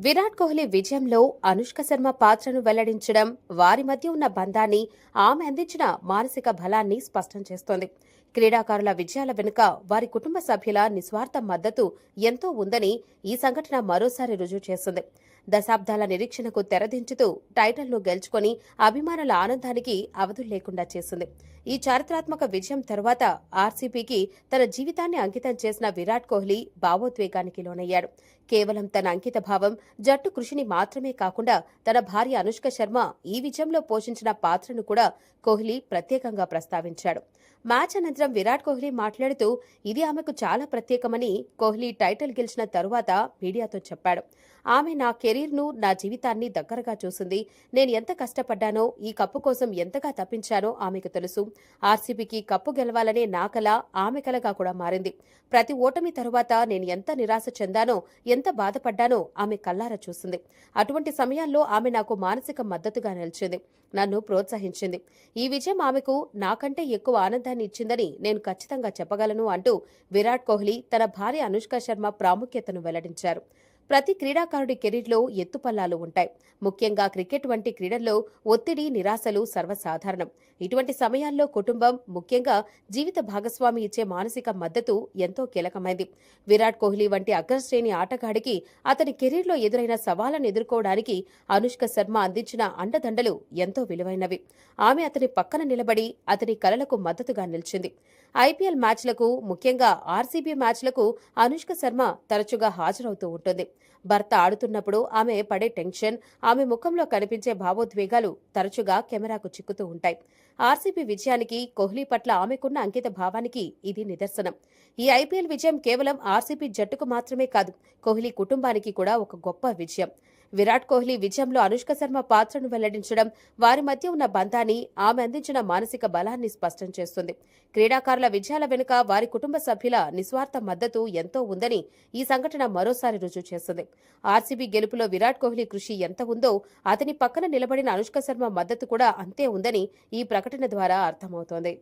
విరాట్ కోహ్లీ విజయంలో అనుష్క శర్మ పాత్రను వెల్లడించడం వారి మధ్య ఉన్న బంధాన్ని, ఆమె అందించిన మానసిక బలాన్ని స్పష్టం చేస్తోంది. క్రీడాకారుల విజయాల వెనుక వారి కుటుంబ సభ్యుల నిస్వార్థ మద్దతు ఎంతో ఉందని ఈ సంఘటన మరోసారి రుజువు చేస్తుంది. దశాబ్దాల నిరీక్షణకు తెరదించుతూ టైటిల్ను గెలుచుకొని అభిమానుల ఆనందానికి అవధులు లేకుండా చేసింది. ఈ చారిత్రాత్మక విజయం తరువాత ఆర్సీబీకి తన జీవితాన్ని అంకితం చేసిన విరాట్ కోహ్లీ భావోద్వేగానికి లోనయ్యాడు. కేవలం తన అంకిత భావం, జట్టు కృషిని మాత్రమే కాకుండా తన భార్య అనుష్క శర్మ ఈ విజయంలో పోషించిన పాత్రను కూడా కోహ్లీ ప్రత్యేకంగా ప్రస్తావించాడు. మ్యాచ్ అనంతరం విరాట్ కోహ్లీ మాట్లాడుతూ ఇది ఆమెకు చాలా ప్రత్యేకమని కోహ్లీ టైటిల్ గెలిచిన తరువాత మీడియాతో చెప్పాడు. ఆమె నా కెరీర్ను, నా జీవితాన్ని దగ్గరగా చూసింది. నేను ఎంత కష్టపడ్డానో, ఈ కప్పు కోసం ఎంతగా తప్పించానో ఆమెకు తెలుసు. ఆర్సీబీకి కప్పు గెలవాలనే నా కల ఆమె కలగా కూడా మారింది. ప్రతి ఓటమి తరువాత నేను ఎంత నిరాశ చెందానో, ఎంత బాధపడ్డానో ఆమె కల్లారా చూసింది. అటువంటి సమయాల్లో ఆమె నాకు మానసిక మద్దతుగా నిలిచింది, నన్ను ప్రోత్సహించింది. ఈ విజయం ఆమెకు నాకంటే ఎక్కువ ఆనందాన్ని ఇచ్చిందని నేను ఖచ్చితంగా చెప్పగలను అంటూ విరాట్ కోహ్లీ తన భార్య అనుష్క శర్మ ప్రాముఖ్యతను వెల్లడించారు. ప్రతి క్రీడాకారుడి కెరీర్లో ఎత్తుపల్లాలు ఉంటాయి. ముఖ్యంగా క్రికెట్ వంటి క్రీడల్లో ఒత్తిడి, నిరాశలు సర్వసాధారణం. ఇటువంటి సమయాల్లో కుటుంబం, ముఖ్యంగా జీవిత భాగస్వామి ఇచ్చే మానసిక మద్దతు ఎంతో కీలకమైంది. విరాట్ కోహ్లీ వంటి అగ్రశ్రేణి ఆటగాడికి అతని కెరీర్లో ఎదురైన సవాళ్లను ఎదుర్కోవడానికి అనుష్క శర్మ అందించిన అండదండలు ఎంతో విలువైనవి. ఆమె అతని పక్కన నిలబడి అతని కలలకు మద్దతుగా నిలిచింది. ఐపీఎల్ మ్యాచ్లకు, ముఖ్యంగా ఆర్సీబీ మ్యాచ్లకు అనుష్క శర్మ తరచుగా హాజరవుతూ ఉంటుంది. భర్త ఆడుతున్నప్పుడు ఆమె పడే టెన్షన్, ఆమె ముఖంలో కనిపించే భావోద్వేగాలు తరచుగా కెమెరాకు చిక్కుతూ ఉంటాయి. ఆర్సీబీ విజయానికి, కోహ్లీ పట్ల ఆమెకున్న అంకిత భావానికి ఇది నిదర్శనం. ఈ ఐపీఎల్ విజయం కేవలం ఆర్సీబీ జట్టుకు మాత్రమే కాదు, కోహ్లీ కుటుంబానికి కూడా ఒక గొప్ప విజయం. విరాట్ కోహ్లీ విజయంలో అనుష్క శర్మ పాత్రను వెల్లడించడం వారి మధ్య ఉన్న బంధాన్ని, ఆమె అందించిన మానసిక బలాన్ని స్పష్టం చేస్తుంది. క్రీడాకారుల విజయాల వెనుక వారి కుటుంబ సభ్యుల నిస్వార్థ మద్దతు ఎంతో ఉందని ఈ సంఘటన మరోసారి రుజువు చేస్తుంది. ఆర్సీబీ గెలుపులో విరాట్ కోహ్లీ కృషి ఎంత ఉందో, అతని పక్కన నిలబడిన అనుష్క శర్మ మద్దతు కూడా అంతే ఉందని ఈ ప్రకటన ద్వారా అర్థమవుతోంది.